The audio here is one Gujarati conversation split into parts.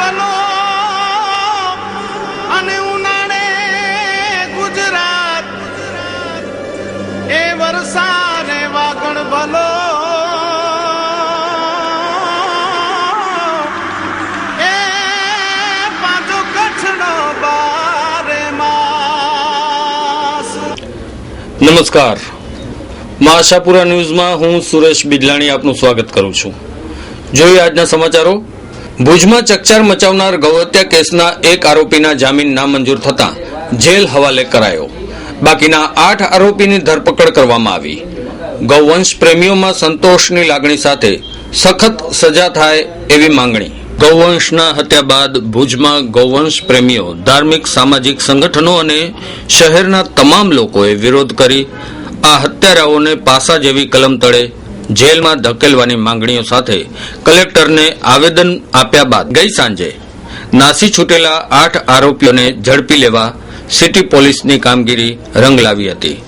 ભલો અને ઉનાળે ગુજરાત એ વરસાદ વાગણ ભલો એ પાછો કચ્છનો બારે માસ. નમસ્કાર, આશાપુરા ન્યૂઝમાં હું સુરેશ બિદલાણી આપનું સ્વાગત કરું છું. જોઈએ આજના સમાચારો. ભુજમાં ચકચાર મચાવનાર ગૌહત્યા કેસના એક આરોપીના જામીન નામંજૂર થતા જેલ હવાલે કરાયો. બાકીના 8 આરોપીની ધરપકડ કરવામાં આવી. ગૌવંશ પ્રેમીઓમાં સંતોષની લાગણી સાથે સખત સજા થાય એવી માંગણી. ગૌવંશના હત્યા બાદ ભુજમાં ગૌવંશ પ્રેમીઓ, ધાર્મિક સામાજિક સંગઠનો અને શહેરના તમામ લોકોએ વિરોધ કરી આ હત્યારાઓને પાસા જેવી કલમ તળે જેલમાં ધકેલવાની માંગણીઓ સાથે કલેક્ટરને આવેદન આપ્યા બાદ ગઈ સાંજે નાસી છૂટેલા 8 આરોપીઓને ઝડપી લેવા સિટી પોલીસની કામગીરી રંગ લાવી હતી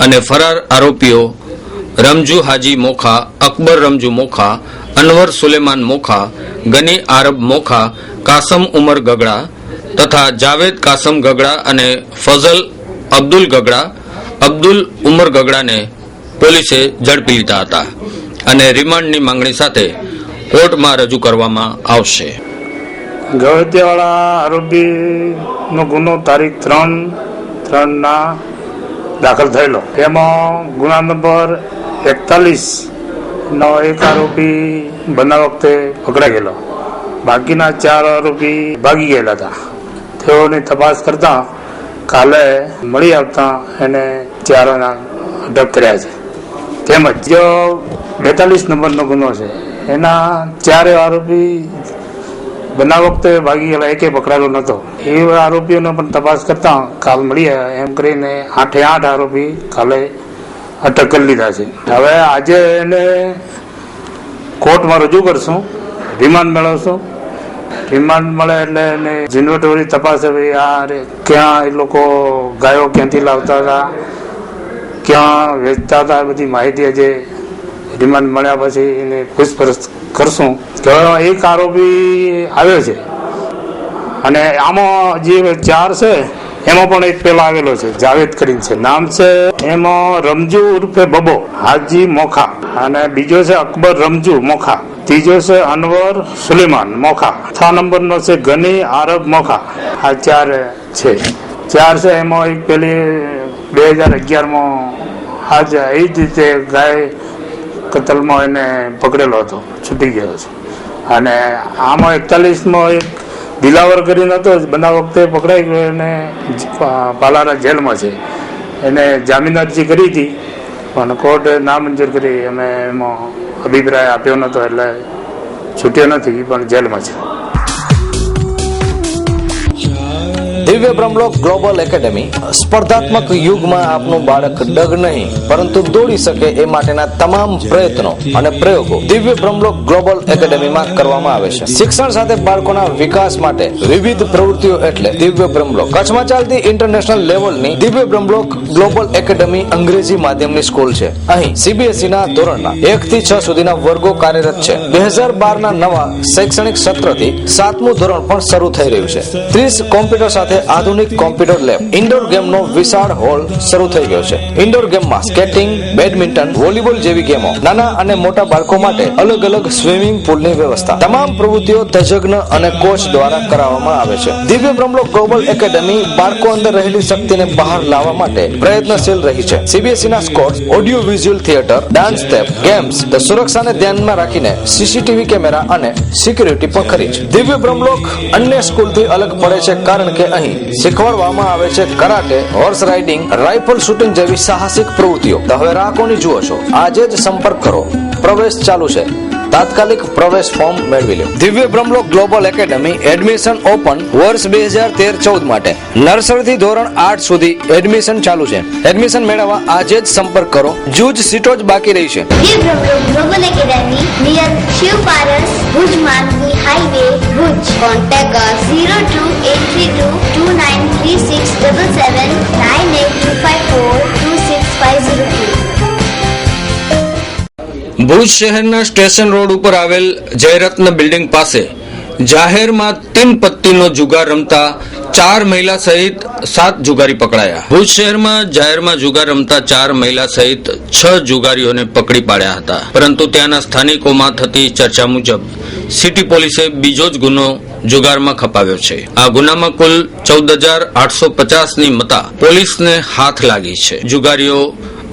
અને ફરાર આરોપીઓ રમજુ હાજી મોખા, અકબર રમજુ મોખા, અનવર સુલેમાન મોખા, ગની આરબ મોખા, કાસમ ઉમર ગગડા તથા જાવેદ કાસમ ગગડા અને ફઝલ અબ્દુલ ગગડા, અબ્દુલ ઉમર ગગડાને પોલીસે ઝડપી લીધા હતા અને રિમાન્ડની માંગણી સાથે કોર્ટમાં રજૂ કરવામાં આવશે. ગૌહત્યાવાળા આરોપીનો ગુનો તારીખ 3/3 દાખલ થયેલો. એમાં ગુના નંબર 41 નો એક આરોપી બના વખતે પકડાઈ ગયેલો. બાકીના 4 આરોપી ભાગી ગયેલા હતા. તેઓની તપાસ કરતા કાલે મળી આવતા એને 4 અટક કર્યા છે. તેમજ જો 42 નંબરનો ગુનો છે એના 4 આરોપી બના વખતે ભાગી ગયેલા, એકે પકડાયેલો નહોતો. એ આરોપીઓને પણ તપાસ કરતા કાલ મળી આવ્યા. એમ કરીને 8 આરોપી કાલે અટક કરી લીધા છે. હવે આજે એને કોર્ટમાં રજૂ કરશું, રિમાન્ડ મેળવશું. રિમાન્ડ મળે એટલે એને ઝીણવટભરી તપાસ ક્યાં એ લોકો ગાયો ક્યાંથી લાવતા હતા, ક્યાં વેચતા હતા, એ બધી માહિતી આજે રિમાન્ડ મળ્યા પછી એને પૂછપરછ કરશું. એક આરોપી આવ્યો છે અને આમાં જે 4 છે એમાં પણ એક પેલા આવેલો છે, જાવેદ કરીને છે નામ છે. એમાં રમજુ ઉર્ફે બબો હાજી મોખા અને બીજો છે અકબર રમજુ મોખા, ત્રીજો છે અનવર સુલેમાન મોખા, 6 નંબરનો છે ગની આરબ મોખા. આ 4 છે. એમાં એક પેલી 2011માં આજ એ જ રીતે ગાય કતલમાં એને પકડેલો હતો, છૂટી ગયો છે. અને આમાં 41માં એક દિલાવર કરીને હતો, બના વખતે પકડાઈ ગયો અને પાલારા જેલમાં છે. એને જામીન અરજી કરી હતી પણ કોર્ટે નામંજૂર કરી. અમે એમાં અભિપ્રાય આપ્યો નહોતો એટલે છૂટ્યો નથી, પણ જેલમાં છે. દિવ્ય બ્રહ્મલોક ગ્લોબલ એકેડેમી સ્પર્ધાત્મક યુગમાં આપનું બાળક ડગ નહીં પરંતુ દોડી શકે એ માટેના તમામ પ્રયત્નો અને પ્રયોગો દિવ્ય બ્રહ્મલોક ગ્લોબલ એકેડેમીમાં કરવામાં આવે છે. શિક્ષણ સાથે બાળકોના વિકાસ માટે વિવિધ પ્રવૃત્તિઓ એટલે દિવ્ય બ્રહ્મલોક. કચ્છમાં ચાલતી ઇન્ટરનેશનલ લેવલની દિવ્ય બ્રહ્મલોક ગ્લોબલ એકેડેમી અંગ્રેજી માધ્યમની સ્કૂલ છે. અહીં CBSE ના ધોરણના 1 થી 6 સુધીના વર્ગો કાર્યરત છે. 2012 ના નવા શૈક્ષણિક સત્રથી 7મું ધોરણ પણ શરૂ થઈ રહ્યું છે. 30 કોમ્પ્યુટર સાથે આધુનિક કોમ્પ્યુટર લેબ, ઇન્ડોર ગેમનો વિશાળ હોલ શરૂ થઈ ગયો છે. ઇન્ડોર ગેમમાં સ્કેટિંગ, બેડમિન્ટન, વોલીબોલ જેવી ગેમો, નાના અને મોટા બાળકો માટે અલગ અલગ સ્વિમિંગ પુલની વ્યવસ્થા. તમામ પ્રવૃત્તિઓ તજજ્ઞ અને કોચ દ્વારા કરાવવામાં આવે છે. દિવ્ય બ્રહ્મલોક ગ્લોબલ એકેડેમી બાળકો અંદર રહેલી શક્તિને બહાર લાવવા માટે પ્રયત્નશીલ રહી છે. CBSE ના scores, audio visual theatre, dance step, games, સુરક્ષાને ધ્યાનમાં રાખીને CCTV કેમેરા અને સિક્યુરિટી પણ ખરી છે. દિવ્ય બ્રહ્મલોક અન્ય સ્કૂલથી અલગ પડે છે કારણ કે અહીં શીખવાડવામાં આવે છે karate, horse riding, rifle shooting જેવી સાહસિક પ્રવૃત્તિઓ. તો હવે રાહ કોની જુઓ છો? આજે જ સંપર્ક કરો. પ્રવેશ ચાલુ છે. તાત્કાલિક પ્રવેશ ફોર્મ મેળવી લો. દિવ્ય Brahmlok global academy admission open વર્ષ 2013-14 માટે. નર્સરીથી ધોરણ 8 સુધી એડમિશન ચાલુ છે. એડમિશન મેળવવા આજે જ સંપર્ક કરો. જૂજ સીટો જ બાકી રહી છે. દિવ્ય Brahmlok global academy near Shiv પારસ, ભુજ માનવી હાઈવે, ભુજ. કોન્ટેક્ટ 02832293677 9825426502. ભુજ શહેરના સ્ટેશન રોડ ઉપર આવેલ જયરત્ન બિલ્ડિંગ પાસે જાહેરમાં 3 પત્તીનો જુગાર રમતા 4 મહિલા સહિત 7 જુગારી પકડાયા. ભુજ શહેરમાં જાહેરમાં જુગાર રમતા 4 મહિલા સહિત 6 જુગારીઓને પકડી પાડ્યા હતા. પરંતુ ત્યાંના સ્થાનિકોમાં થતી ચર્ચા મુજબ સિટી પોલીસે બીજો જ ગુનો જુગારમાં ખપાવ્યો છે. આ ગુનામાં કુલ 14,850ની મતા પોલીસને હાથ લાગી છે. જુગારીઓ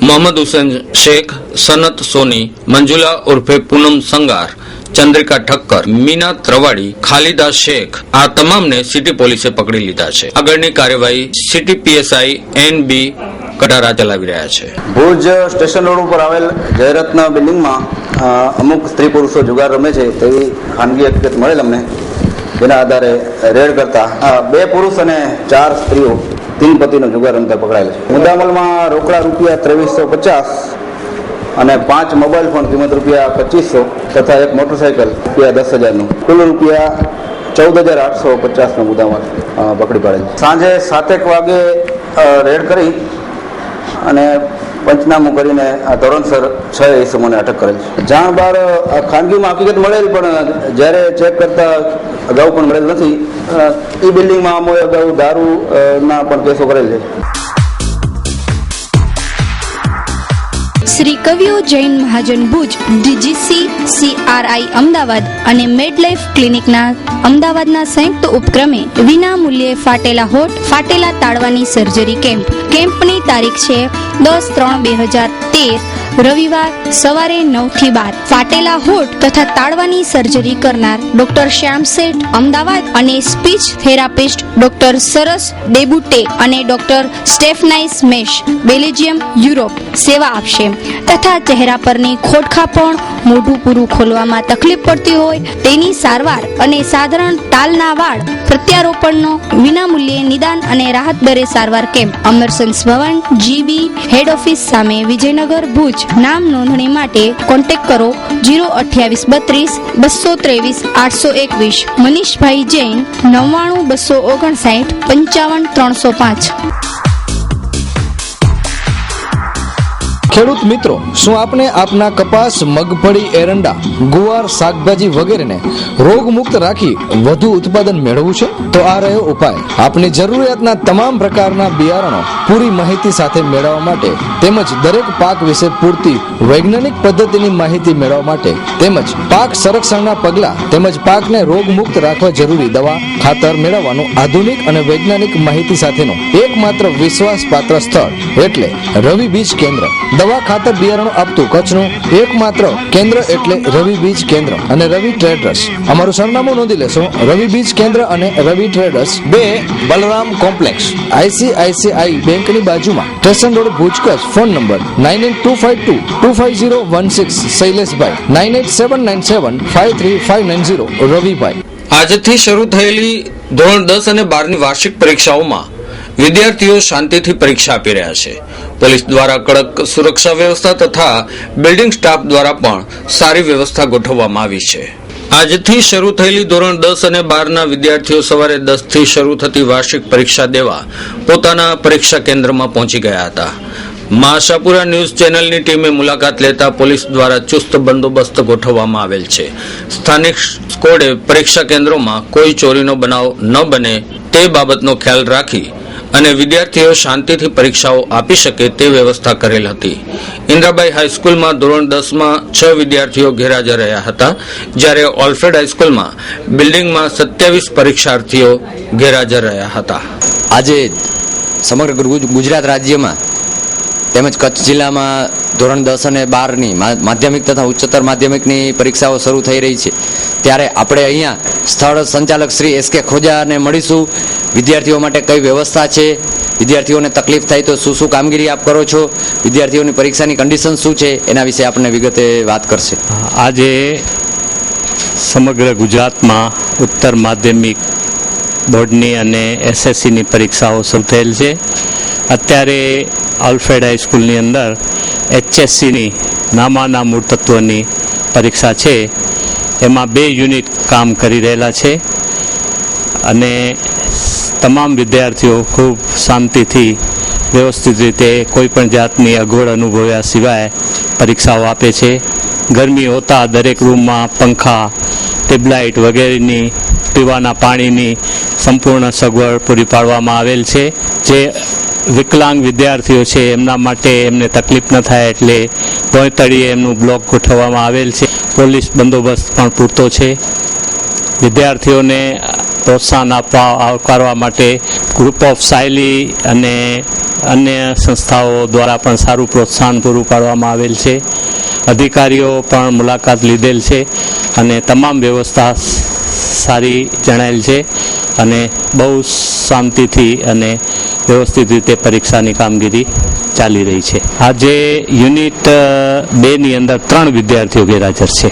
મોહમ્મદ હુસેન શેખ, સનત સોની, મંજુલા ઉર્ફે પૂનમ સંગાર, ચંદ્રિકા ઠક્કર, મીના ત્રવાડી, ખાલિદા શેખ આ તમામને સિટી પોલીસે પકડી લીધા છે. આગળની કાર્યવાહી સિટી પીએસઆઈ NB કટારા ચલાવી રહ્યા છે. ભુજ સ્ટેશન રોડ ઉપર આવેલ જયરત્ન બિલ્ડિંગમાં અમુક સ્ત્રી પુરુષો જુગાર રમે છે તેવી ખાનગી હકીકત મળેલ અમને. જેના આધારે રેડ કરતા 2 પુરુષ અને 4 સ્ત્રીઓ 3 પતિનો જુગાર રમતા પકડાયેલ છે. મુદ્દામાલમાં રોકડા રૂપિયા 2350 અને 5 મોબાઈલ ફોન કિંમત રૂપિયા 2500 તથા એક મોટરસાયકલ રૂપિયા 10,000નું કુલ રૂપિયા 14,850નો મુદ્દામાલ પકડી પાડેલ છે. સાંજે 7 વાગે રેડ કરી અને પંચનામું કરીને આ ધોરણસર 6 ઇસમોને અટક કરેલ છે. જાણ બાર ખાનગીમાં હકીકત મળેલ, પણ જ્યારે ચેક કરતા અગાઉ પણ મળેલ નથી. એ બિલ્ડિંગમાં અમો અગાઉ દારૂના પણ કેસો કરેલ છે. શ્રી કવિઓ જૈન મહાજન ભુજ, DGC, CRI અમદાવાદ અને મેડલાઇફ ક્લિનિકના અમદાવાદના સંયુક્ત ઉપક્રમે વિના મૂલ્યે ફાટેલા હોઠ, ફાટેલા તાળવાની સર્જરી કેમ્પ. કેમ્પની તારીખ છે 10/3/2013 રવિવાર સવારે 9 થી 12. ફાટેલા હોઠ તથા તાળવાની સર્જરી કરનાર ડોક્ટર શ્યામ શેઠ અમદાવાદ અને સ્પીચ થેરાપિસ્ટ ડોક્ટર સરસ ડેબુટે અને ડોક્ટર સ્ટેફનાઇસ મેશ બેલ્જિયમ યુરોપ સેવા આપશે. તથા ચહેરા પરની ખોડખાપણ, મોઢું પૂરું ખોલવામાં તકલીફ પડતી હોય તેની સારવાર અને સાધારણ તાલના વાળ પ્રત્યારોપણનો વિનામૂલ્યે નિદાન અને રાહત દરે સારવાર કેમ્પ. અમરસન્સ ભવન, GB, હેડ ઓફિસ સામે, વિજયનગર, ભુજ. નામ નોંધણી માટે કોન્ટેક્ટ કરો 02832 223 821. મનીષભાઈ જૈન 99 259 55 305. ખેડૂત મિત્રો, શું આપણે આપના કપાસ, મગફળી, એરંડા, ગુવાર, શાકભાજી વગેરેને રોગમુક્ત રાખી વધુ ઉત્પાદન મેળવવું છે? તો આ રહ્યો ઉપાય. આપની જરૂરિયાતના તમામ પ્રકારના બિયારણો પૂરી માહિતી સાથે મેળવવા માટે તેમજ દરેક પાક વિશે પૂરતી વૈજ્ઞાનિક પદ્ધતિની માહિતી મેળવવા માટે તેમજ પાક સંરક્ષણના પગલાં તેમજ પાકને રોગમુક્ત રાખવા જરૂરી દવા, ખાતર મેળવવાનું આધુનિક અને વૈજ્ઞાનિક માહિતી સાથેનું એકમાત્ર વિશ્વાસપાત્ર સ્થળ એટલે રવિ બીજ કેન્દ્ર. દવા, ખાતર, બિયારણો આપતું કચ્છનું એકમાત્ર કેન્દ્ર એટલે રવિ બીજ કેન્દ્ર અને રવિ ટ્રેડર્સ. અમારું સરનામું નોંધી લેશો. રવિ બીજ કેન્દ્ર અને રવિ ટ્રેડર્સ, 2 બલરામ કોમ્પ્લેક્સ, ICICI બેંકની બાજુમાં, station road, Bhuj, Kutch. Phone number 9825225016. શૈલેષભાઈ 9879753590. રવિભાઈ. આજથી શરૂ થયેલી ધોરણ 10 અને 12ની વાર્ષિક પરીક્ષાઓમાં વિદ્યાર્થીઓ શાંતિથી પરીક્ષા આપી રહ્યા છે. પોલીસ દ્વારા કડક સુરક્ષા વ્યવસ્થા તથા બિલ્ડિંગ સ્ટાફ દ્વારા પણ સારી વ્યવસ્થા ગોઠવવામાં આવી છે. આજથી શરૂ થયેલી ધોરણ 10 અને 12ના વિદ્યાર્થીઓ સવારે 10 થી શરૂ થતી વાર્ષિક પરીક્ષા દેવા પોતાના પરીક્ષા કેન્દ્રમાં પહોંચી ગયા હતા. મા આશાપુરા ન્યૂઝ ચેનલની ટીમે મુલાકાત લેતા પોલીસ દ્વારા ચુસ્ત બંદોબસ્ત ગોઠવવામાં આવેલ છે. સ્થાનિક સ્કોડે પરીક્ષા કેન્દ્રોમાં કોઈ ચોરીનો બનાવ ન બને તે બાબતનો ખ્યાલ રાખી અને વિદ્યાર્થીઓ શાંતિથી પરીક્ષાઓ આપી શકે તે વ્યવસ્થા કરેલ હતી. ઇન્દ્રાબાઈ હાઈસ્કૂલમાં ધોરણ 10માં 6 વિદ્યાર્થીઓ ગેરહાજર રહ્યા હતા, જ્યારે ઓલ્ફ્રેડ હાઈસ્કૂલમાં બિલ્ડિંગમાં 27 પરીક્ષાર્થીઓ ગેરહાજર રહ્યા હતા. આજે સમગ્ર ગુજરાત રાજ્યમાં તેમજ કચ્છ જિલ્લામાં ધોરણ 10 અને 12ની માધ્યમિક તથા ઉચ્ચતર માધ્યમિકની પરીક્ષાઓ શરૂ થઈ રહી છે. ત્યારે આપણે અહીંયા સ્થળ સંચાલક શ્રી SK ખોજાને મળીશું. વિદ્યાર્થીઓ માટે કઈ વ્યવસ્થા છે, વિદ્યાર્થીઓને તકલીફ થાય તો શું શું કામગીરી આપ કરો છો, વિદ્યાર્થીઓની પરીક્ષાની કન્ડિશન શું છે, એના વિશે આપણને વિગતે વાત કરશે. આજે સમગ્ર ગુજરાતમાં ઉત્તર માધ્યમિક બોર્ડની અને SSCની પરીક્ષાઓ શરૂ થયેલ છે. અત્યારે ઓલ્ફ્રેડ હાઈસ્કૂલની અંદર HSCની નામાના મૂળ તત્વની પરીક્ષા છે. એમાં 2 યુનિટ કામ કરી રહેલા છે અને તમામ વિદ્યાર્થીઓ ખૂબ શાંતિથી વ્યવસ્થિત રીતે કોઈપણ જાતની અગવડ અનુભવ્યા સિવાય પરીક્ષાઓ આપે છે. ગરમી હોતા દરેક રૂમમાં પંખા, ટ્યુબલાઇટ વગેરેની પીવાના પાણીની સંપૂર્ણ સગવડ પૂરી પાડવામાં આવેલ છે. જે વિકલાંગ વિદ્યાર્થીઓ છે એમના માટે એમને તકલીફ ન થાય એટલે ભોંયતળીએ એમનું બ્લોક ગોઠવવામાં આવેલ છે. પોલીસ બંદોબસ્ત પણ પૂરતો છે. વિદ્યાર્થીઓને પ્રોત્સાહન આવકારવા માટે ગ્રુપ ઓફ સાયલી અને અન્ય સંસ્થાઓ દ્વારા પણ સારું પ્રોત્સાહન પૂરું પાડવામાં આવેલ છે. અધિકારીઓ પણ મુલાકાત લીધેલ છે અને તમામ વ્યવસ્થા સારી જણાયેલ છે અને બહુ શાંતિથી અને વ્યવસ્થિત રીતે પરીક્ષાની કામગીરી ચાલી રહી છે. આજે યુનિટ 2ની અંદર 3 વિદ્યાર્થીઓ ગેરહાજર છે.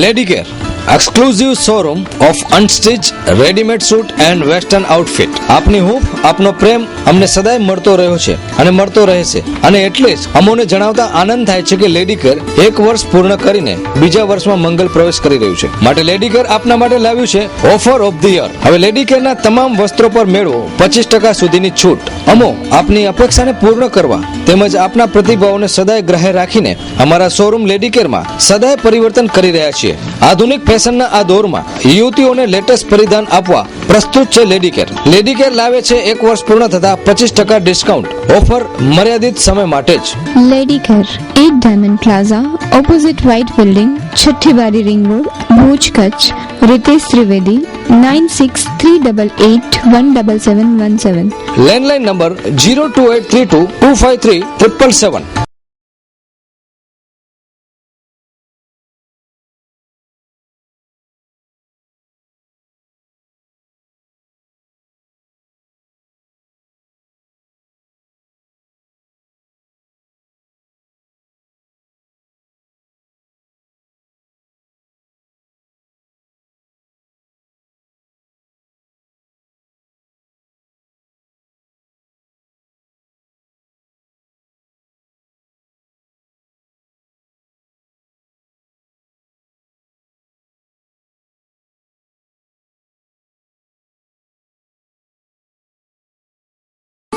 Ladycare exclusive showroom of unstitch readymade suit and western outfit. આપની હૂંફ આપનો પ્રેમ અમને સદાય મળતો રહ્યો છે અને મળતો રહેશે અને એટલે જ અમોને જણાવતા આનંદ થાય છે કે લેડીકેર 1 વર્ષ પૂર્ણ કરીને બીજા વર્ષમાં મંગલ પ્રવેશ કરી રહ્યું છે. માટે લેડીકેર આપના માટે લાવ્યું છે ઓફર ઓફ ધ યર. હવે લેડીકેરના તમામ વસ્ત્રો પર મેળવો 25% સુધીની છૂટ. અમો આપની અપેક્ષાને પૂર્ણ કરવા તેમજ આપના પ્રતિભાવોને સદાય ગ્રાહ્ય રાખીને અમારા શોરૂમ લેડીકેરમાં સદાય પરિવર્તન કરી રહ્યા છીએ. આધુનિક ફેશનના આ દોરમાં યુવતીઓને લેટેસ્ટ પરિધાન આપવા પ્રસ્તુત છે લેડીકેર. લેડીકેર લાવે છે 1 વર્ષ પૂર્ણ થતા 25% ડિસ્કાઉન્ટ. ઓફર મર્યાદિત સમય માટે જ. Ladycare 8 diamond plaza opposite white building છઠ્ઠી બારી ring road Bhuj Kutch. Ritesh Trivedi 9638817717. Landline number 02832253777.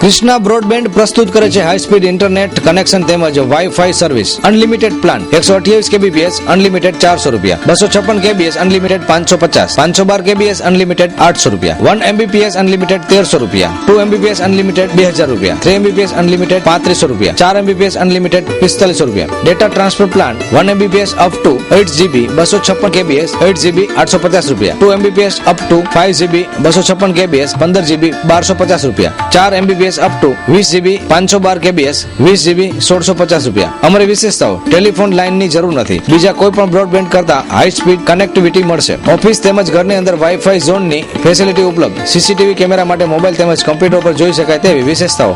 Krishna broadband પ્રસ્તુત કરે છે હાઈ સ્પીડ ઇન્ટરનેટ કનેક્શન તેમજ wifi service. Unlimited plan 128 kbps unlimited 400 રૂપિયા, 256 kbps અનલિમિટેડ 550, 512 kbps અનલિમિટેડ 800 રૂપિયા, 1 mbps અનલિમિટેડ 1300 રૂપિયા, 2 mbps અનલિમિટેડ 2000 રૂપિયા, 3 mbps અનલિમિટેડ 3500 રૂપિયા, 4 mbps અનલિમિટેડ 4500 રૂપિયા. Data transfer plan 1 mbps up to 8 GB 256 kbps 8 GB 850 રૂપિયા, 2 mbps up to 5 GB 256 kbps 15 GB 1250 રૂપિયા, 4 mbps up to 20 GB 512 kbps 20 GB 1650 રૂપિયા. અમારી વિશેષતાઓ: ટેલિફોન લાઇનની જરૂર નથી. બીજા કોઈ પણ બ્રોડબેન્ડ કરતા હાઈ સ્પીડ કનેક્ટિવિટી મળશે. ઓફિસ તેમજ ઘરની અંદર વાઈફાઈ ઝોનની ફેસિલિટી ઉપલબ્ધ. સીસીટીવી કેમેરા માટે મોબાઈલ તેમજ કમ્પ્યુટર પર જોઈ શકાય તેવી વિશેષતાઓ.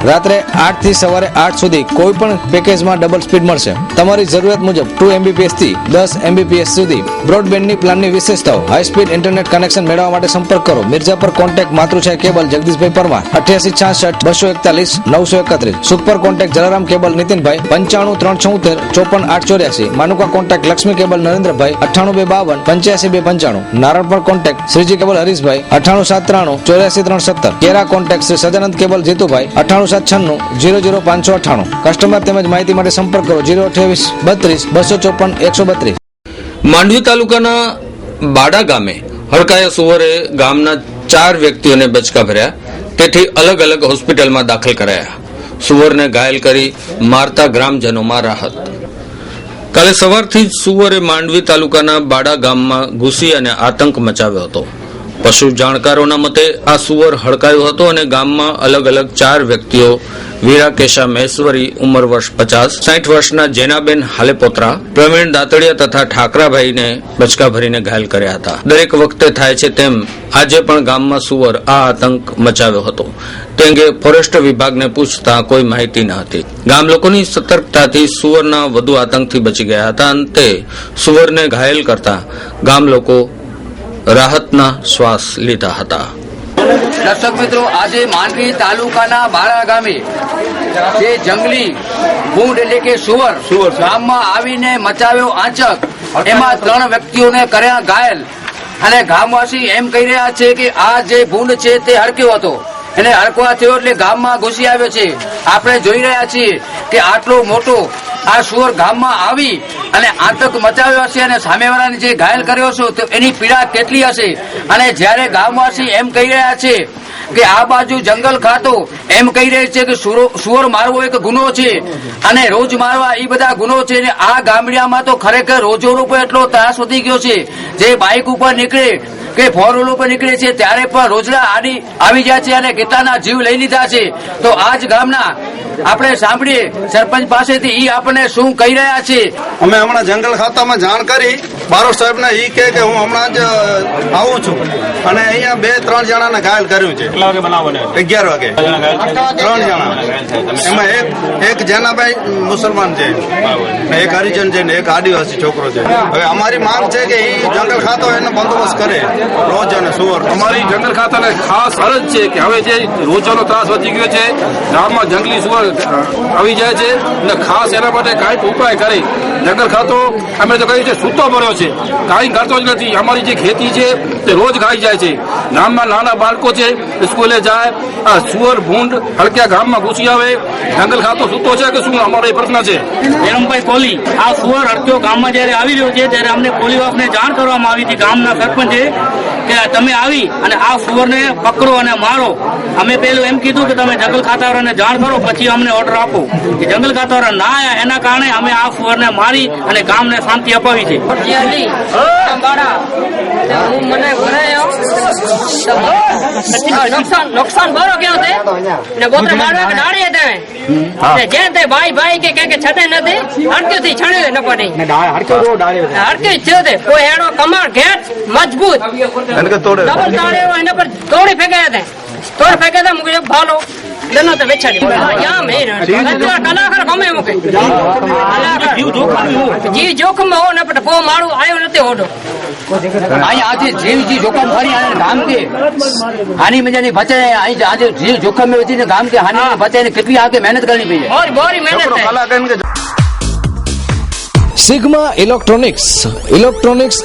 રાત્રે 8 થી સવારે 8 સુધી કોઈ પણ પેકેજમાં ડબલ સ્પીડ મળશે. તમારી જરૂરિયાત મુજબ 2 mbps થી 10 mbps સુધી બ્રોડબેન્ડની પ્લાનની વિશેષતાઓ. હાઈ સ્પીડ ઇન્ટરનેટ કનેક્શન મેળવવા માટે સંપર્ક કરો. Mirjapar contact Matruchhaya cable Jagdishbhai Parmar 8866 241 931. Sukhpar contact Jalaram cable Nitinbhai 95 376 54 884. Manuka contact Laxmi cable Narendrabhai 98 52 85 295. Naranpar contact Shreeji cable Harishbhai 98 793 84 317. Kera contact Shri Sadanand cable Jitubhai 98 796 00 598. Customer તેમજ માહિતી માટે સંપર્ક કરો 028 32 254 132. માંડવી તાલુકાના બાડા ગામે હડકાયા સુવરે ગામના 4 વ્યક્તિઓને બચકા ભર્યા, તેથી અલગ અલગ હોસ્પિટલમાં દાખલ કરાયા. સુવરને ઘાયલ કરી મારતા ગ્રામજનોમાં રાહત. કાલે સવારથી જ સુવરે માંડવી તાલુકાના બાડા ગામમાં ઘૂસી અને આતંક મચાવ્યો હતો. પશુ જાણકારોના મતે આ સુવર હડકાયું હતું અને ગામમાં અલગ અલગ 4 વ્યક્તિઓ વીરા કેશા મહેશ્વરી ઉંમર વર્ષ 50, 60 વર્ષના જેનાબેન હાલેપોત્રા, પ્રવીણ દાતડિયા તથા ઠાકરાભાઈને બચકા ભરીને ઘાયલ કર્યા હતા. દરેક વખતે થાય છે તેમ આજે પણ ગામમાં સુવર આ આતંક મચાવ્યો હતો. તે અંગે ફોરેસ્ટ વિભાગને પૂછતા કોઈ માહિતી ન હતી. ગામ લોકોની સતર્કતાથી સુવરના વધુ આતંકથી બચી ગયા હતા. અંતે સુવરને ઘાયલ કરતા ગામ લોકો રાહતના શ્વાસ લીધા હતા. દર્શક મિત્રો, આજે માંડવી તાલુકાના બાળા ગામે જે જંગલી ભૂંડ એટલે કે સુવર ગામમાં આવીને મચાવ્યો આંચક, એમાં 3 વ્યક્તિઓને કર્યા ઘાયલ. અને ગામવાસી એમ કહી રહ્યા છે કે આ જે ભૂંડ છે તે હડક્યો હતો, એને હડકવા થયો એટલે ગામમાં ઘૂસી આવ્યો છે. આપણે જોઈ રહ્યા છીએ કે આટલો મોટો આ સુવર ગામમાં આવી અને આતંક મચાવ્યો હશે અને સામેવાળાને જે ઘાયલ કર્યો છે તો એની પીડા કેટલી હશે. અને જ્યારે ગામવાસી એમ કહી રહ્યા છે કે આ બાજુ જંગલ ખાતો એમ કહી રહી છે કે સુવર મારવો એક ગુનો છે અને રોજ મારવા એ બધા ગુનો છે. આ ગામડિયામાં તો ખરેખર રોજોનો પણ એટલો ત્રાસ વધી ગયો છે. જે બાઇક ઉપર નીકળે કે 4 ઉપર નીકળે છે ત્યારે પણ રોજડા આવી જાય છે અને કેટલાના જીવ લઈ લીધા છે. તો આજ ગામના આપણે સાંભળીએ સરપંચ પાસેથી ઈ આપણને શું કહી રહ્યા છે. અમે હમણાં જંગલ ખાતામાં જાણ કરી બારોટ સાહેબને ઈ કે હું હમણાં જ આવું છું અને અહીંયા 2-3 જણાને ઘાયલ કર્યું છે. કેટલા વાગે બનાવો? 11 વાગે 3 જણા. એમાં એક જેનાભાઈ મુસલમાન છે, એક હરિજન છે ને એક આદિવાસી છોકરો છે. હવે અમારી માંગ છે કે ઈ જંગલ ખાતો એનો બંદોબસ્ત કરે રોજ અને સુવર. અમારી જંગલ ખાતાને ખાસ અરજ છે કે હવે જે રોજનો ત્રાસ વધી ગયો છે, ગામમાં જંગલી સુવર આવી જાય છે અને ખાસ એના માટે કાંઈક ઉપાય કરી. જંગલ ખાતો અમે તો કહ્યું છે સૂતો ભર્યો છે, કાંઈ કરતો જ નથી. અમારી જે ખેતી છે તે રોજ ખાઈ જાય છે. ગામમાં નાના બાળકો છે સ્કૂલે જાય, આ સુવર ભૂંડ હડક્યા ગામમાં ઘૂસી આવે. જંગલ ખાતો સૂતો છે કે શું, અમારો એ પ્રશ્ન છે. હેરમભાઈ કોહલી, આ સુવર હડક્યો ગામમાં જયારે આવી રહ્યો છે ત્યારે અમને પોલીસ વાફને જાણ કરવામાં આવી હતી ગામના સરપંચે કે તમે આવી અને આ સુવરને પકડો અને મારો. અમે પેલું એમ કીધું કે તમે જંગલ ખાતાવાળાને જાણ કરો, પછી અમને ઓર્ડર આપો. કે જંગલ ખાતાવાળા ના આવ્યા એના કારણે અમે આ સુવરને મારી અને ગામને શાંતિ અપાવી છે. નુકસાન બરો કેવો તે ને બોતરે મારવા કે ડાળી દે જે તે ભાઈ ભાઈ કે છતે નથી હડક્યો થી છણ્યો ન પડે ને હડક્યો થયો તે કોઈ હેડો કમર ઘેટ મજબૂત એને કે તોડે ડબલ તાળ્યો એના પર તોડી ફેંકાયા તે તોડ ફેંકાયા મુકે ભાલો દનો તો વેચાડી યા મે કલાકાર ગમે મુકે જીવ જોખમ હો ને પણ પો માળું આયો નથી ઓડો આજે જીવ જોખમ ફરી ગામ કે હાની મજાની બચાય. આજે જીવ જોખમ में होती गाम के हानि में बचाने कितनी आगे मेहनत करनी पड़ी है. और बोरी मेहनत है. સિગ્મા ઇલેક્ટ્રોનિક્સ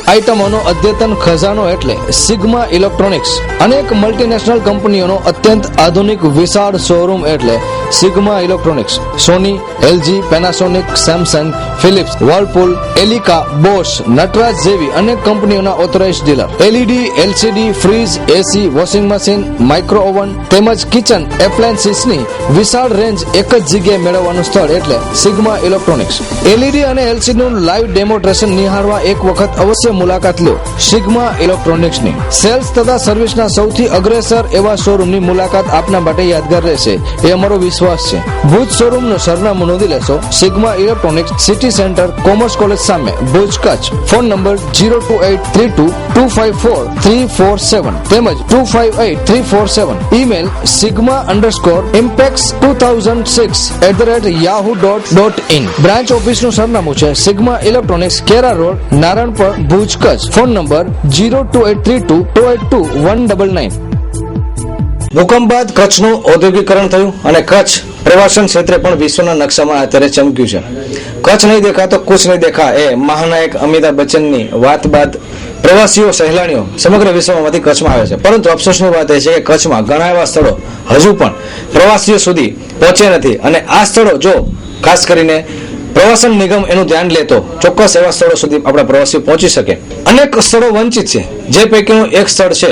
આઇટમોનો અદ્યતન ખજાનો એટલે સિગ્મા ઇલેક્ટ્રોનિક્સ. અનેક મલ્ટીનેશનલ કંપનીઓનો અત્યંત આધુનિક વિશાળ શોરૂમ એટલે Sigma electronics. Sony, LG, Panasonic, Samsung, Philips, Whirlpool, Elica, Bosch, Nataraj જેવી અનેક કંપનીઓના authorised dealer. LED, LCD, fridge, AC, washing machine, micro oven તેમજ કિચન એપ્લાયન્સીસની વિશાળ રેન્જ એક જ જગ્યાએ મેળવવાનું સ્થળ એટલે સિગ્મા ઇલેક્ટ્રોનિક્સ. એલઈડી અને એલસીડી નું લાઈવ ડેમોન્સ્ટ્રેશન નિહાળવા એક વખત અવશ્ય મુલાકાત લો સિગ્મા ઇલેક્ટ્રોનિક્સની. સેલ્સ તથા સર્વિસના સૌથી અગ્રેસર એવા શોરૂમની મુલાકાત આપના માટે યાદગાર રહેશે એ અમારો વિશ્વાસ છે. ભુજ શોરૂમનું સરનામું નોંધી લેશો. Sigma electronics, city centre, commerce college સામે, ભુજ, કચ્છ. ફોન નંબર 02832254347 તેમજ 258347. Email sigma_impacts2006@yahoo.in. બ્રાન્ચ ઓફિસનું સરનામું છે Sigma electronics, Kera road, Naranpar, Bhuj, Kutch. Phone number 02832282199. ભૂકંપ બાદ કચ્છનું ઔદ્યોગિકરણ થયું અને કચ્છ પ્રવાસન ક્ષેત્રે પણ વિશ્વના નકશામાં અત્યારે ચમક્યું છે. કચ્છ નહીં દેખા તો કુછ નહીં દેખા એ મહાનાયક અમિતાભ બચ્ચનની વાત બાદ પ્રવાસીઓ, સહેલાણીઓ સમગ્ર વિશ્વમાંથી કચ્છમાં આવે છે. પરંતુ અફસોસની વાત એ છે કે કચ્છમાં ઘણા એવા સ્થળો હજુ પણ પ્રવાસીઓ સુધી પહોંચ્યા નથી અને આ સ્થળો જો ખાસ કરીને પ્રવાસન નિગમ એનું ધ્યાન લે તો ચોક્કસ એવા સ્થળો સુધી આપણા પ્રવાસીઓ પહોંચી શકે. અનેક સ્થળો વંચિત છે, જે પૈકીનું એક સ્થળ છે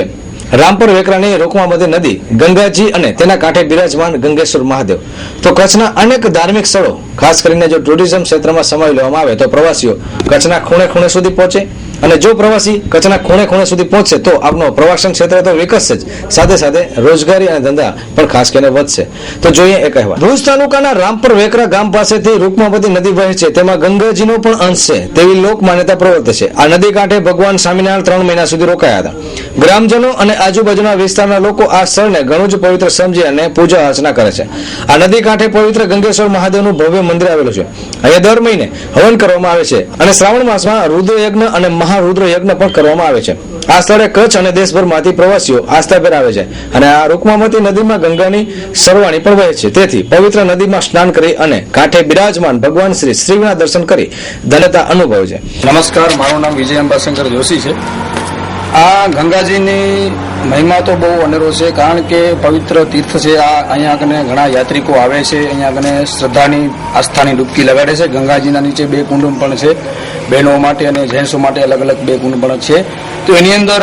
રામપર વેકરાની રોકવામતી નદી, ગંગાજી અને તેના કાંઠે બિરાજમાન ગંગેશ્વર મહાદેવ. તો કચ્છના અનેક ધાર્મિક સ્થળો ખાસ કરીને જો ટુરિઝમ ક્ષેત્રમાં સમાવી લેવામાં આવે તો પ્રવાસીઓ કચ્છના ખૂણે ખૂણે સુધી પહોંચે અને જો પ્રવાસી કચ્છના ખૂણે ખૂણે સુધી પહોંચશે તો આપનો પ્રવાસન ક્ષેત્ર તો વિકસશે જ, સાથે સાથે રોજગારી અને ધંધા પણ ખાસ કરીને વધશે. તો જોઈએ એક અહેવાલ. ભુજ તાલુકાના રામપર વેકરા ગામ પાસેથી રૂકમાવતી નદી વહે છે, તેમાં ગંગાજીનો પણ અંશ છે તેવી લોક માન્યતા પ્રવર્તે છે. આ નદી કાંઠે ભગવાન સ્વામિનારાયણ 3 મહિના સુધી રોકાયા હતા. ગ્રામજનો અને આજુબાજુના વિસ્તારના લોકો આ સ્થળને ઘણું જ પવિત્ર સમજી અને પૂજા અર્ચના કરે છે. આ નદી કાંઠે પવિત્ર ગંગેશ્વર મહાદેવનું ભવ્ય મંદિર આવેલું છે. અહીંયા દર મહિને હવન કરવામાં આવે છે અને શ્રાવણ માસમાં રુદ્રયજ્ઞ અને મહારુદ્ર યજ્ઞ પણ કરવામાં આવે છે. આ સ્થળે કચ્છ અને દેશભરમાંથી પ્રવાસીઓ આસ્થાભેર આવે છે અને આ રૂકમાવતી નદીમાં ગંગાની સરવાણી પણ વહે છે. તેથી પવિત્ર નદીમાં સ્નાન કરી અને કાંઠે બિરાજમાન ભગવાન શ્રીના દર્શન કરી ધન્યતા અનુભવે છે. નમસ્કાર, મારું નામ વિજય અંબાશંકર જોશી છે. આ ગંગાજીની મહિમા તો બહુ અનેરો છે, કારણ કે પવિત્ર તીર્થ છે. આ અહીંયા કને ઘણા યાત્રિકો આવે છે, અહીંયા કને શ્રદ્ધાની આસ્થાની ડૂબકી લગાડે છે. ગંગાજીના નીચે 2 કુંડ પણ છે, બહેનો માટે અને જેન્ટ્સો માટે અલગ અલગ 2 કુંડ પણ છે. તો એની અંદર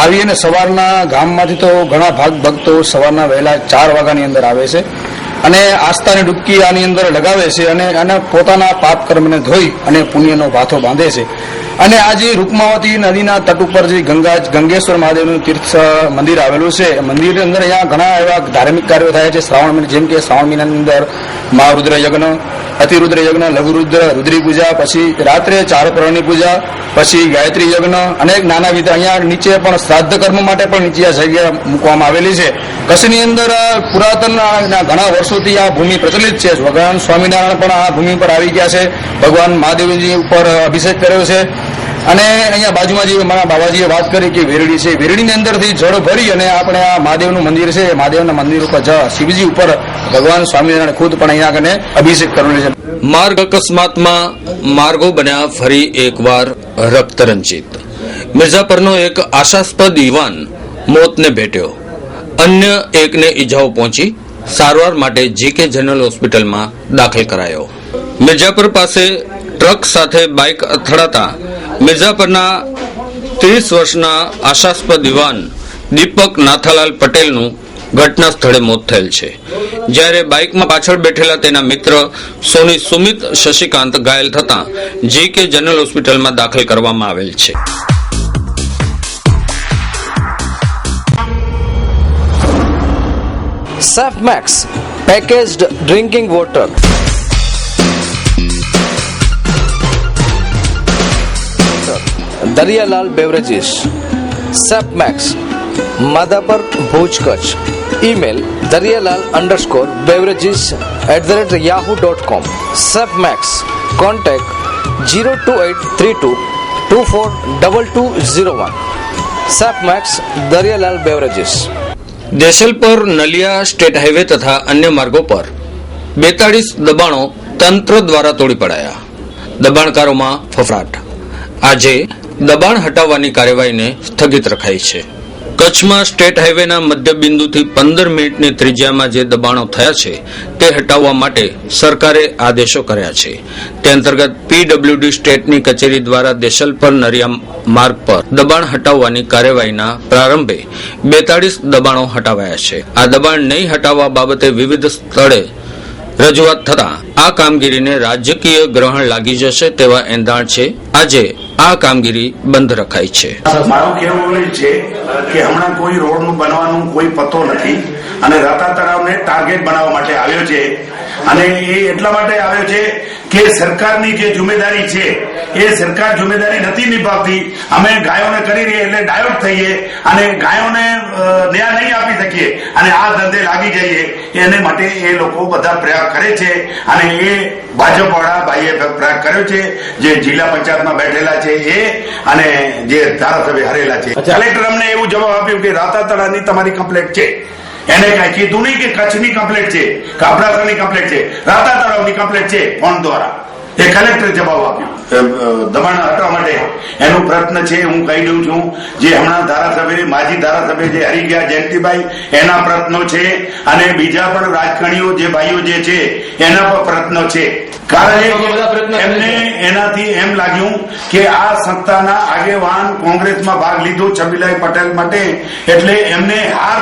આવી અને સવારના ગામમાંથી તો ઘણા ભક્તો સવારના વહેલા 4 વાગ્યાની અંદર આવે છે અને આસ્થાની ડૂબકી આની અંદર લગાવે છે અને પોતાના પાપ કર્મને ધોઈ અને પુણ્યનો ભાથો બાંધે છે. અને આ જે રૂકમાવતી નદીના તટ ઉપર જે ગંગેશ્વર મહાદેવનું તીર્થ મંદિર આવેલું છે, મંદિરની અંદર અહીંયા ઘણા એવા ધાર્મિક કાર્યો થાય છે શ્રાવણ મહિના, જેમ કે શ્રાવણ મહિનાની અંદર મહારુદ્ર યજ્ઞ, અતિરુદ્ર યજ્ઞ, લઘુરુદ્ર, રુદ્રી પૂજા, પછી રાત્રે 4 પ્રહરની પૂજા, પછી ગાયત્રી યજ્ઞ, અનેક નાનાવિધ અહીંયા નીચે પણ શ્રાદ્ધ કર્મ માટે પણ નીચે આ જગ્યા મૂકવામાં આવેલી છે. કચ્છની અંદર પુરાતન ઘણા વર્ષોથી આ ભૂમિ પ્રચલિત છે. ભગવાન સ્વામિનારાયણ પણ આ ભૂમિ પર આવી ગયા છે, ભગવાન મહાદેવજી ઉપર અભિષેક કર્યો છે. અને અહીંયા બાજુમાં જે મારા બાબાજીએ વાત કરી કે વેરડી છે, વેરડીની અંદરથી જળ ભરી અને આપણે આ મહાદેવનું મંદિર છે, મહાદેવના મંદિર ઉપર શિવજી ઉપર ભગવાન સ્વામિનારાયણ ખુદ પણ અહીંયા કને અભિષેક કરેલું છે. માર્ગ અકસ્માતમાં માર્ગો બન્યા ફરી એકવાર રક્તરંજિત. મિર્ઝાપરનો એક આશાસ્પદ યુવાન મોતને ભેટ્યો. અન્ય એકને ઈજાઓ પહોંચી સારવાર માટે જીકે જનરલ હોસ્પિટલમાં દાખલ કરાયો. મિર્ઝાપર પાસે ટ્રક સાથે બાઇક અથડાતા મિર્ઝાપરના 30 વર્ષના આશાસ્પદ યુવાન દીપક નાથાલાલ પટેલનું ઘટના સ્થળે મોત થયેલ છે, જ્યારે બાઇકમાં પાછળ બેઠેલા તેના મિત્ર સોની સુમિત શશિકાંત ઘાયલ થતા જીકે જનરલ હોસ્પિટલમાં દાખલ કરવામાં આવેલ છે. Safemax packaged drinking water. Darialal beverages, Safemax, Madhapar, Bhuj, Kutch. Email darialal_beverages@yahoo.com. Safemax. Contact 02832242201. Safemax, Darialal beverages. Deshalpar Naliya state highway તથા અન્ય માર્ગો પર 42 દબાણો તંત્ર દ્વારા તોડી પડાયા. દબાણકારોમાં ફફડાટ. આજે દબાણ હટાવવાની કાર્યવાહીને સ્થગિત રખાઈ છે. કચ્છમાં સ્ટેટ હાઈવેના મધ્ય બિંદુથી 15 મિનિટની ત્રિજ્યામાં જે દબાણો થયા છે તે હટાવવા માટે સરકારે આદેશો કર્યા છે. તે અંતર્ગત પીડબ્લ્યુડી સ્ટેટની કચેરી દ્વારા દેશલપર નરિયા માર્ગ પર દબાણ હટાવવાની કાર્યવાહીના પ્રારંભે 42 દબાણો હટાવાયા છે. આ દબાણ નહીં હટાવવા બાબતે વિવિધ સ્થળે રજૂઆત થતા આ કામગીરીને રાજકીય ગ્રહણ લાગી જશે તેવા એંધાણ છે. આજે આ કામગીરી બંધ રખાઈ છે. મારું કહેવું એ છે કે હમણાં કોઈ રોડનું બનવાનું કોઈ પતો નથી અને રાતા તળાવને ટાર્ગેટ બનાવવા માટે આવ્યો છે અને એ એટલા માટે આવ્યો છે કે સરકારની જે જિમ્મેદારી છે એ સરકાર જિમ્મેદારી નથી નિભાવતી. અમે ગાયોને કરી રહીએ એટલે ડાયોટ થઈએ અને ગાયોને ન્યાય નહીં આપી શકીએ અને આ ધંધે લાગી જઈએ. એને માટે એ લોકો બધા પ્રયાસ કરે છે અને એ ભાજપ વાળા ભાઈએ પ્રયાસ કર્યો છે જે જિલ્લા પંચાયતમાં બેઠેલા છે એ અને જે ધારાસભ્ય હારેલા છે. કલેક્ટર અમને એવું જવાબ આપ્યું કે રાતા તળાવની તમારી કમ્પ્લેટ છે. એને કઈ કીધું નહીં કે કચ્છની કમ્પ્લેટ છે કે અબડાસાની કમ્પ્લેટ છે, રાતા તળાવની કમ્પ્લેટ છે ફોન દ્વારા. એ કલેક્ટર જવાબ આપ્યો દબાણ હટાવવા માટે. એનો પ્રયત્ન છે હું કહી દઉં છું જે હમણાં ધારાસભ્ય માજી ધારાસભ્ય જે હરી ગયા જયંતિભાઈ એના પ્રયત્નો છે અને બીજા પણ રાજકારણીઓ જે ભાઈઓ જે છે એના પણ પ્રયત્નો છે. કારણ એમને એનાથી એમ લાગ્યું કે આ સંસ્થાના આગેવાન કોંગ્રેસમાં ભાગ લીધો છબીલાલ પટેલ માટે એટલે એમને હાર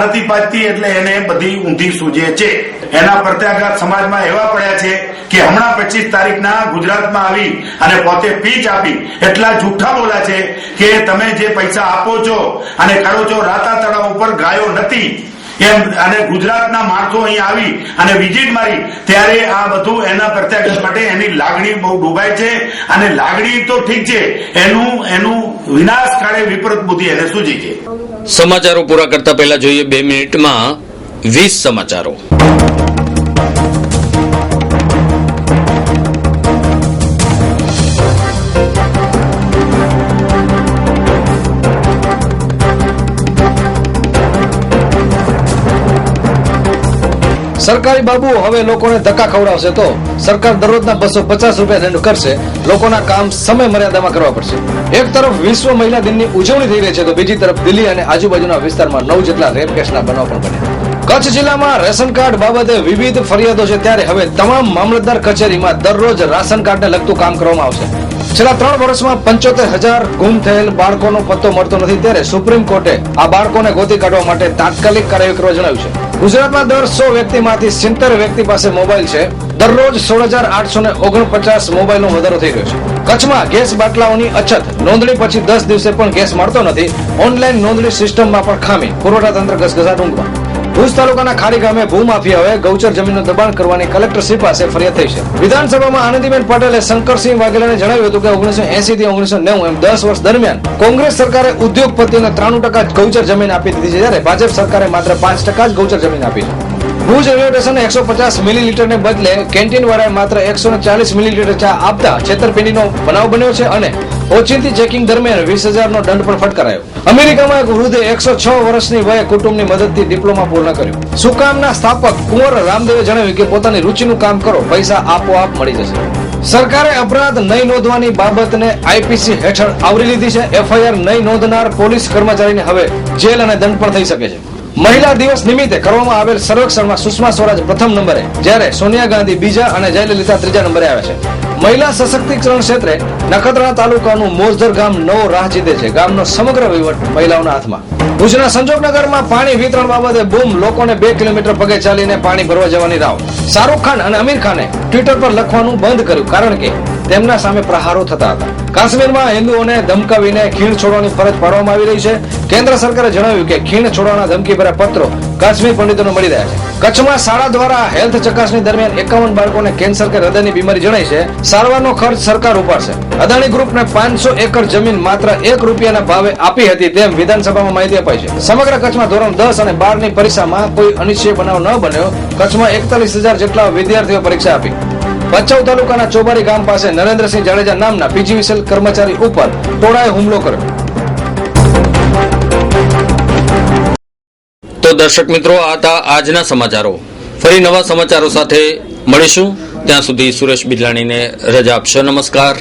નથી પાચતી એટલે એને બધી ઊંધી સૂજે છે. એના પ્રત્યાઘાત સમાજમાં એવા પડ્યા છે કે હમણાં 25 તારીખના ગુજરાતમાં આવી અને પોતે પીચ આપી એટલા જૂઠા બોલા છે કે તમે જે પૈસા આપો છો અને કરો છો રાતા તળાવ ઉપર ગાયો નથી એમ અને ગુજરાતના માણસો અહીં આવી અને વિઝિટ મારી ત્યારે આ બધું એના પ્રત્યાઘાત માટે એની લાગણી બહુ ડૂબાય છે અને લાગણી તો ઠીક છે એનું વિનાશ કાળે વિપરીત બુદ્ધિ એને સૂજી છે. સમાચારો પૂરા કરતા પહેલા જોઈએ 2 મિનિટમાં 20 સમાચારો. સરકારી બાબુઓ હવે લોકોને ધક્કા ખવડાવશે તો સરકાર દરરોજના 250 રૂપિયા દંડ કરશે. લોકોના કામ સમય મર્યાદામાં કરવા પડશે. એક તરફ વિશ્વ મહિલા દિનની ઉજવણી થઈ રહી છે તો બીજી તરફ દિલ્હી અને આજુબાજુના વિસ્તારમાં 9 જેટલા રેપ કેસના બનાવ પણ બન્યા. કચ્છ જિલ્લામાં રેશન કાર્ડ બાબતે વિવિધ ફરિયાદો છે ત્યારે હવે તમામ મામલતદાર કચેરીમાં દરરોજ રાશન કાર્ડને લગતું કામ કરવામાં આવશે. છેલ્લા 3 વર્ષમાં 75,000 ગુમ થયેલ બાળકોનો પત્તો મળતો નથી ત્યારે સુપ્રીમ કોર્ટે આ બાળકોને ગોતી કાઢવા માટે તાત્કાલિક કાર્યવાહી કરવા જણાવ્યું છે. ગુજરાતમાં દર 100 વ્યક્તિમાંથી 70 વ્યક્તિ પાસે મોબાઈલ છે. દરરોજ 16,849 મોબાઈલનો વધારો થઈ રહ્યો છે. કચ્છમાં ગેસ બાટલાઓની અછત. નોંધણી પછી 10 દિવસે પણ ગેસ મળતો નથી. ઓનલાઈન નોંધણી સિસ્ટમમાં પણ ખામી. પુરવઠા તંત્ર ઘસઘસાટ ઊંઘમાં. ભુજ તાલુકાના ખારી ગામે ભૂમાફિયાઓએ ગૌચર જમીનનું દબાણ કરવાની કલેક્ટરશ્રી પાસે ફરિયાદ થઈ છે. વિધાનસભામાં આનંદીબેન પટેલે શંકરસિંહ વાઘેલાને જણાવ્યું હતું કે 1980 થી 1990 એમ 10 વર્ષ દરમિયાન કોંગ્રેસ સરકારે ઉદ્યોગપતિઓને 93% ગૌચર જમીન આપી દીધી છે જ્યારે ભાજપ સરકારે માત્ર 5% જ ગૌચર જમીન આપી છે. ભુજ રેલવે સ્ટેશને 150 મિલીલીટરને બદલે કેન્ટીન વાળાએ માત્ર 140 મિલીલીટર ચા આપતા છેતરપિંડીનો બનાવ બન્યો છે અને ઓચિંતી ચેકિંગ દરમિયાન 20,000નો દંડ પણ ફટકારાયો. અમેરિકામાં એક વૃદ્ધે 106 વર્ષની વયે કુટુંબની મદદથી ડિપ્લોમા પૂર્ણ કર્યું. સુકામના સ્થાપક કુંવર રામદેવે જણાવ્યું કે પોતાની રુચિનું કામ કરો, પૈસા આપોઆપ મળી જશે. સરકારે અપરાધ નહીં નોંધવાની બાબતને આઈપીસી હેઠળ આવરી લીધી છે. એફઆઈઆર નહીં નોંધનાર પોલીસ કર્મચારીને હવે જેલ અને દંડ પણ થઈ શકે છે. મહિલા દિવસ નિમિત્તે કરવામાં આવેલ સર્વેક્ષણમાં સુષ્મા સ્વરાજ પ્રથમ નંબરે જ્યારે સોનિયા ગાંધી બીજા અને જયલલિતા ત્રીજા નંબરે આવ્યા છે. મહિલા સશક્તિકરણ ક્ષેત્રે નખત્રાણા તાલુકાનું મોજદર ગામ નવો રાહ ચીધે છે. ગામનો સમગ્ર વહીવટ મહિલાઓના હાથમાં. ભુજના સંજોગનગરમાં પાણી વિતરણ બાબતે બૂમ. લોકોને 2 કિલોમીટર પગે ચાલીને પાણી ભરવા જવાની રાવ. શાહરૂખ ખાન અને આમિર ખાને ટ્વિટર પર લખવાનું બંધ કર્યું કારણ કે તેમના સામે પ્રહારો થતા હતા. કાશ્મીરમાં હિન્દુઓને ધમકાવીને ખીણ છોડવાની ફરજ પાડવામાં આવી રહી છે. કેન્દ્ર સરકારે જણાવ્યું કે ખીણ છોડવાના ધમકીભર્યા પત્રો કાશ્મીર પંડિતોને મળી રહ્યા છે. કચ્છમાં શાળા દ્વારા હેલ્થ ચકાસણી દરમિયાન 51 બાળકોને કેન્સર કે હૃદયની બીમારી જણાઈ છે. સારવારનો ખર્ચ સરકાર ઉપાડશે. અદાણી ગ્રુપને 500 એકર જમીન માત્ર 1 રૂપિયાના ભાવે આપી હતી તેમ વિધાનસભામાં માહિતી અપાઈ છે. સમગ્ર કચ્છમાં ધોરણ 10 અને 12ની પરીક્ષામાં કોઈ અનિશ્ચય બનાવ ન બન્યો. કચ્છમાં 41,000 જેટલા વિદ્યાર્થીઓ પરીક્ષા આપી. ભચાઉ તાલુકાના ચોબારી ગામ પાસે નરેન્દ્રસિંહ જાડેજા નામના પીજીવીસીએલ કર્મચારી ઉપર ટોળાએ હુમલો કર્યો. તો દર્શક મિત્રો, આ હતા આજના સમાચારો. ફરી નવા સમાચારો સાથે મળીશું. ત્યાં સુધી સુરેશ બિદલાણીને રજા આપશો. નમસ્કાર.